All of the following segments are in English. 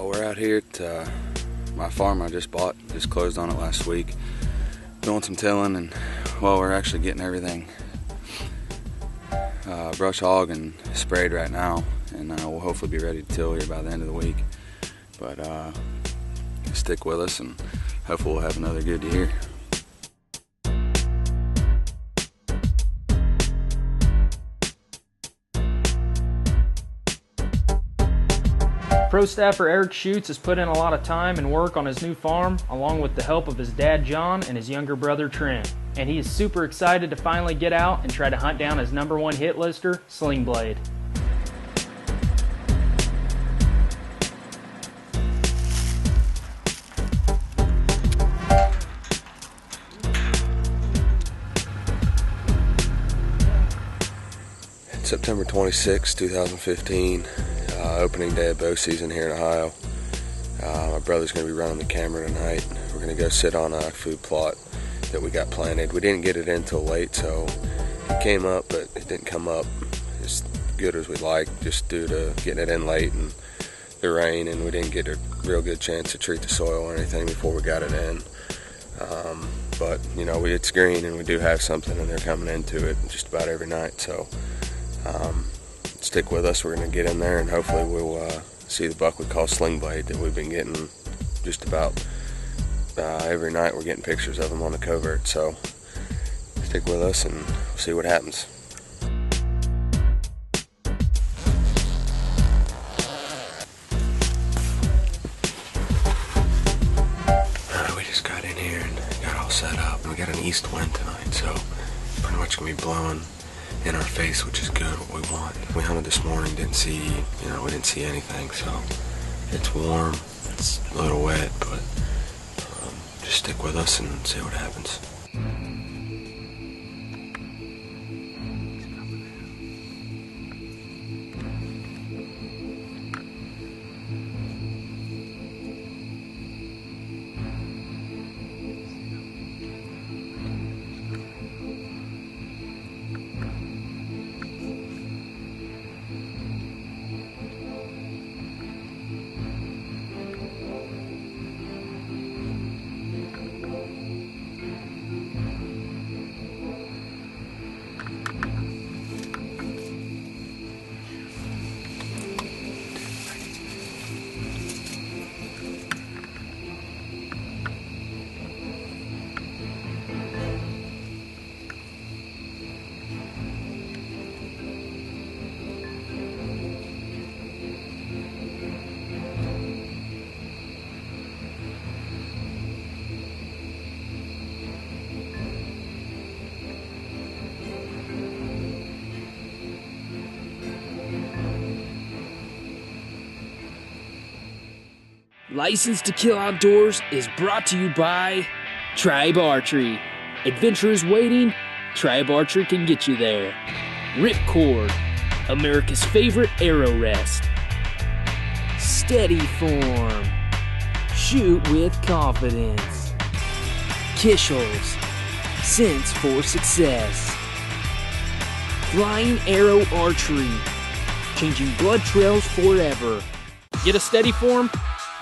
Well, we're out here at my farm I just bought, just closed on it last week. Doing some tilling, and well, we're actually getting everything brush hog and sprayed right now, and we'll hopefully be ready to till here by the end of the week. But stick with us, and hopefully we'll have another good year. Pro staffer Eric Schutz has put in a lot of time and work on his new farm, along with the help of his dad John and his younger brother Trent. And he is super excited to finally get out and try to hunt down his #1 hit lister, Sling Blade. It's September 26, 2015. Opening day of bow season here in Ohio. My brother's going to be running the camera tonight. We're going to go sit on a food plot that we got planted. We didn't get it in till late, so it came up, but it didn't come up as good as we'd like, just due to getting it in late and the rain, and we didn't get a real good chance to treat the soil or anything before we got it in. But you know, it's green and we do have something, and they're coming into it just about every night, so stick with us. We're going to get in there, and hopefully we'll see the buck we call Sling Blade that we've been getting just about every night. We're getting pictures of him on the covert, so stick with us and we'll see what happens. We just got in here and got all set up. We got an east wind tonight, so pretty much going to be blowing in our face, which is good, what we want. We hunted this morning, we didn't see anything, so it's warm, it's a little wet, but just stick with us and see what happens. License to Kill Outdoors is brought to you by Tribe Archery. Adventure is waiting. Tribe Archery can get you there. Ripcord, America's favorite arrow rest. Steady Form, shoot with confidence. Kishels, sense for success. Flying Arrow Archery, changing blood trails forever. Get a Steady Form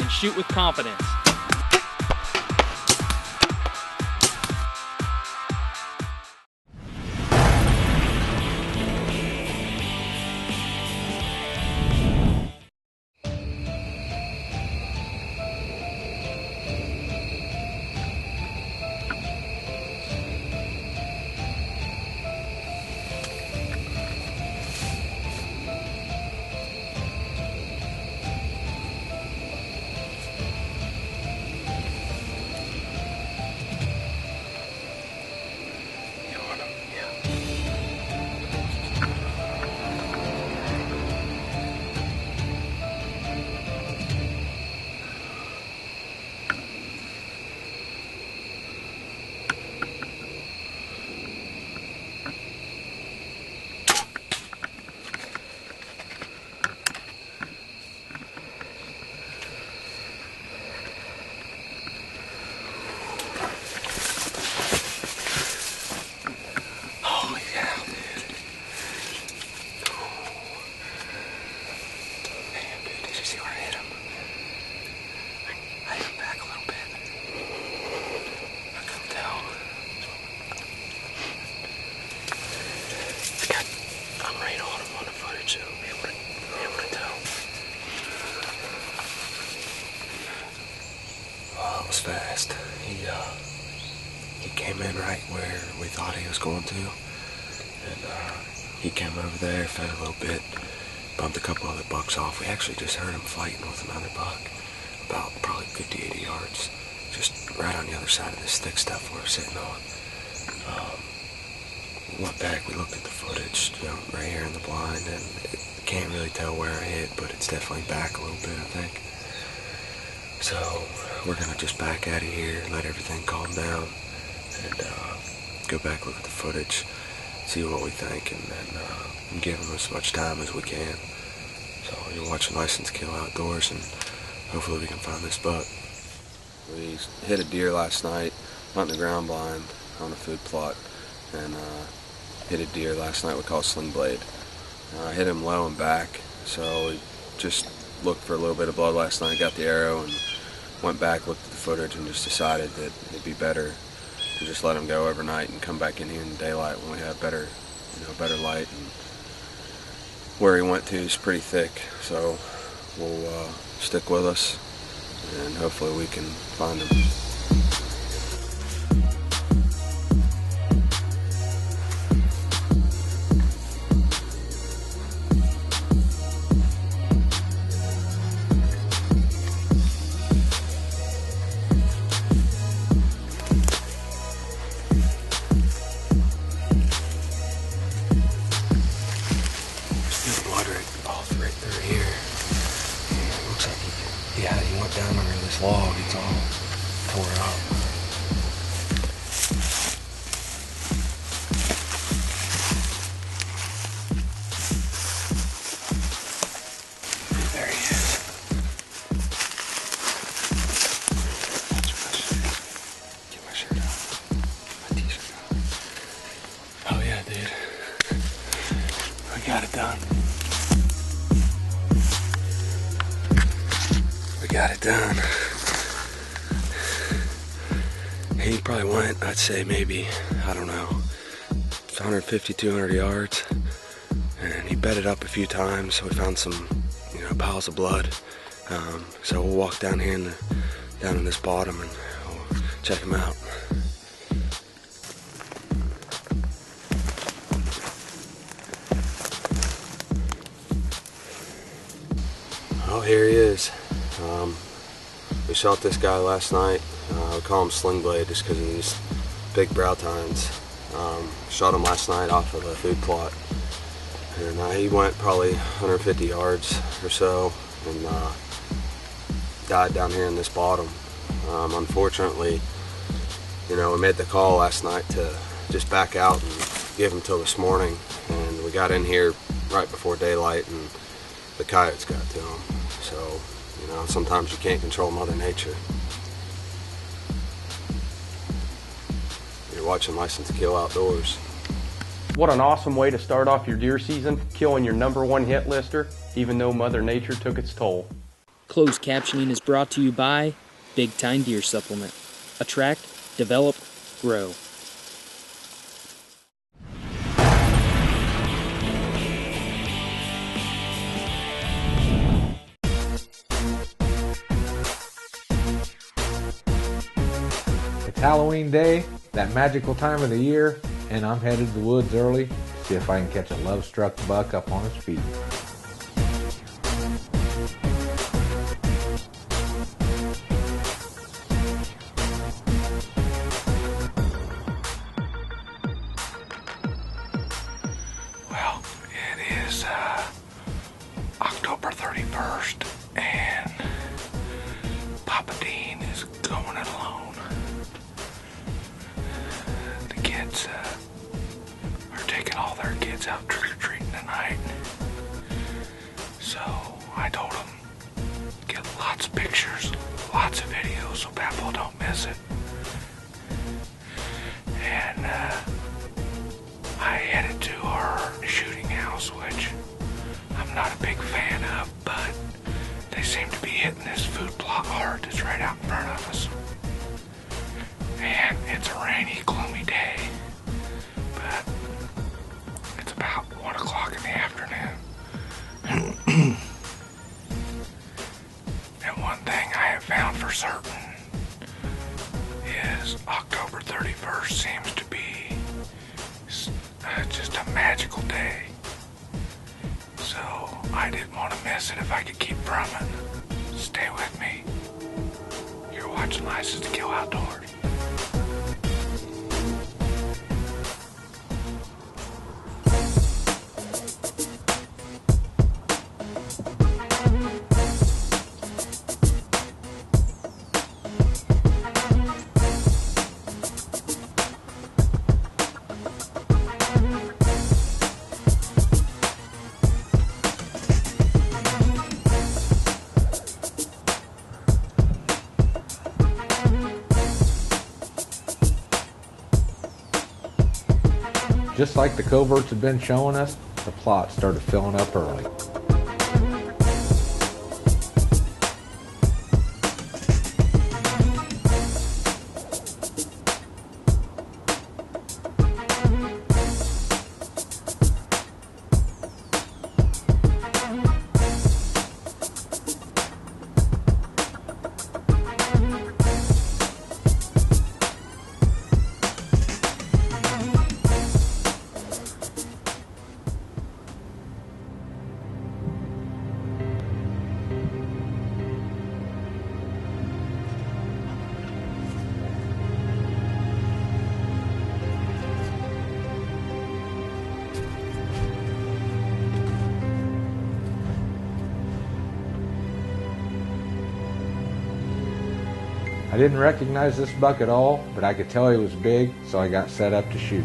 and shoot with confidence. was fast. He came in right where we thought he was going to, and he came over there, fed a little bit, bumped a couple other bucks off. We actually just heard him fighting with another buck, about probably 50, 80 yards, just right on the other side of this thick stuff we're sitting on. We went back, we looked at the footage, right here in the blind, and can't really tell where I hit, but it's definitely back a little bit, I think. So we're gonna just back out of here, let everything calm down, and go back, look at the footage, see what we think, and then give them as much time as we can. So you're watching License to Kill Outdoors, and hopefully we can find this buck. We hit a deer last night, hunting the ground blind on a food plot, and hit a deer last night we call Sling Blade. Hit him low and back, so we just looked for a little bit of blood last night, got the arrow, and went back, looked at the footage, and just decided that it'd be better to just let him go overnight and come back in here in the daylight when we have better light. And where he went to is pretty thick, so we'll stick with us, and hopefully we can find him. Down under this log, it's all tore up. There he is. Get my shirt off. My t-shirt off. Oh yeah, dude. We got it done. Got it done. He probably went, I'd say maybe, I don't know, 150, 200 yards, and he bedded up a few times, so we found some, piles of blood. So we'll walk down here down in this bottom, and we'll check him out. Oh, here he is. We shot this guy last night. We call him Sling Blade just because of these big brow tines. Shot him last night off of a food plot, and he went probably 150 yards or so, and died down here in this bottom. Unfortunately, we made the call last night to just back out and give him till this morning, and we got in here right before daylight, and the coyotes got to him. So, sometimes you can't control Mother Nature. You're watching License to Kill Outdoors. What an awesome way to start off your deer season, killing your #1 hit lister, even though Mother Nature took its toll. Closed captioning is brought to you by Big Time Deer Supplement. Attract, develop, grow. It's Halloween day, that magical time of the year, and I'm headed to the woods early to see if I can catch a love-struck buck up on his feet. Well, it is October 31st, and Papa Dean is going it alone. The kids are taking all their kids out trick-or-treating tonight. So I told them, get lots of pictures, lots of videos so Papaw don't miss it. And I headed to our shooting house, which I'm not a big fan of, but they seem to be hitting this food plot hard that's right out in front of us. And it's a rainy, gloomy day, but it's about 1 o'clock in the afternoon. And one thing I have found for certain, because October 31st seems to be just a magical day. So I didn't want to miss it if I could keep from it. Stay with me. You're watching License to Kill Outdoors. Just like the coverts had been showing us, the plot started filling up early. I didn't recognize this buck at all, but I could tell he was big, so I got set up to shoot.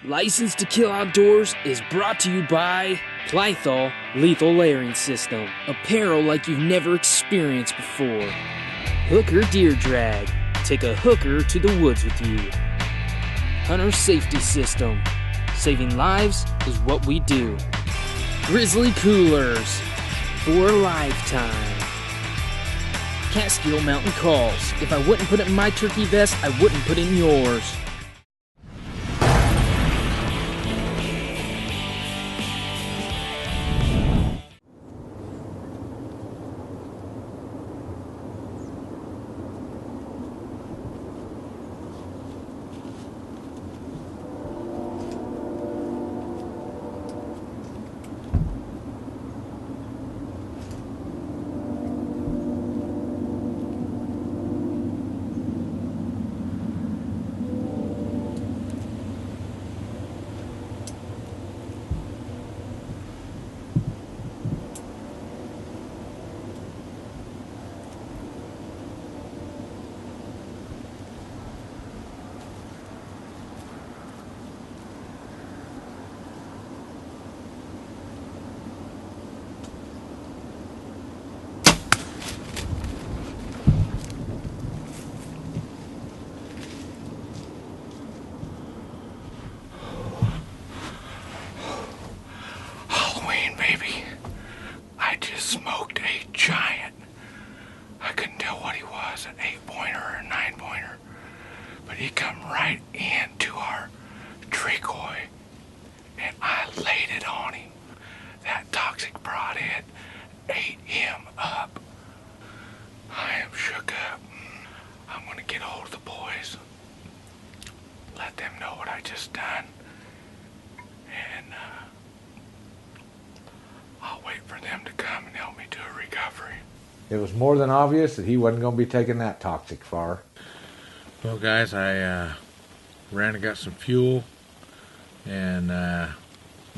License to Kill Outdoors is brought to you by Plithol Lethal Layering System. Apparel like you've never experienced before. Hooker Deer Drag. Take a hooker to the woods with you. Hunter Safety System. Saving lives is what we do. Grizzly Coolers. For a lifetime. Catskill Mountain Calls. If I wouldn't put it in my turkey vest, I wouldn't put it in yours. right into our decoy, and I laid it on him. That toxic broadhead ate him up. I am shook up. I'm gonna get hold of the boys, let them know what I just done, and I'll wait for them to come and help me do a recovery. It was more than obvious that he wasn't going to be taking that toxic far. Well, guys, I ran and got some fuel and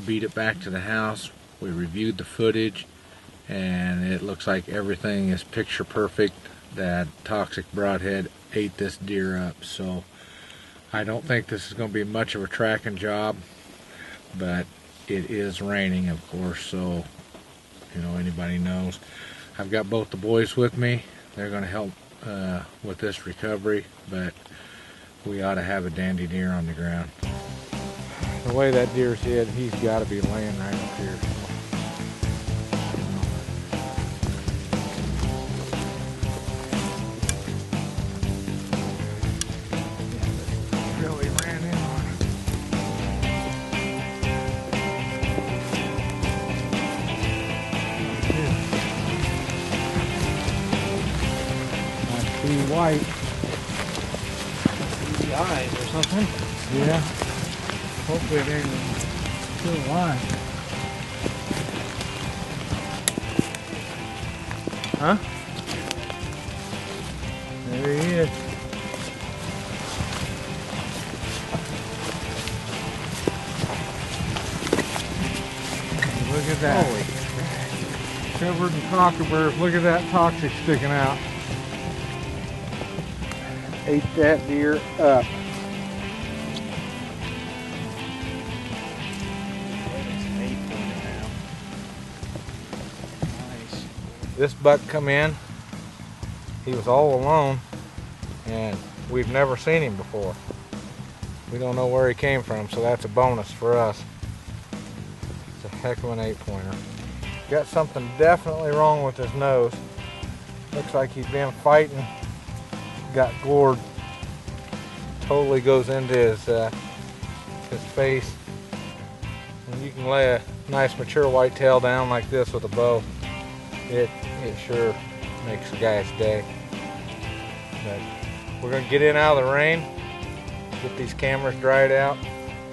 beat it back to the house. We reviewed the footage, and it looks like everything is picture perfect. That toxic broadhead ate this deer up, so I don't think this is going to be much of a tracking job, but it is raining, of course, so anybody knows. I've got both the boys with me. They're going to help with this recovery, but we ought to have a dandy deer on the ground. The way that deer's head, he's got to be laying right up here. Really ran in on him. I see white. The eyes or something. Yeah. Hopefully it ain't still alive. Huh? There he is. Look at that. Holy. Covered in cockerburrs. Look at that toxic sticking out. Ate that deer up. This buck come in, he was all alone, and we've never seen him before. We don't know where he came from, so that's a bonus for us. It's a heck of an 8-pointer. Got something definitely wrong with his nose. Looks like he's been fighting, got gored. Totally goes into his face. And you can lay a nice mature whitetail down like this with a bow. It sure makes a guy's day. But we're gonna get in out of the rain, get these cameras dried out,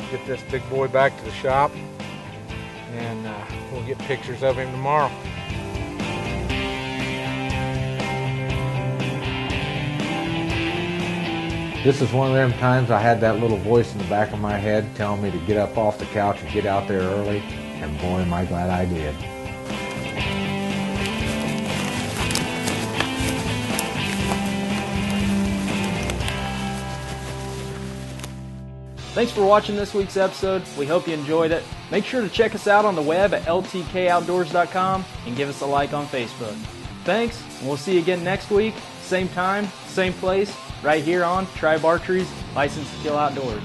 get this big boy back to the shop, and we'll get pictures of him tomorrow. This is one of them times I had that little voice in the back of my head telling me to get up off the couch and get out there early, and boy am I glad I did. Thanks for watching this week's episode. We hope you enjoyed it. Make sure to check us out on the web at ltkoutdoors.com and give us a like on Facebook. Thanks, and we'll see you again next week. Same time, same place, right here on Tribe Archery's License to Kill Outdoors.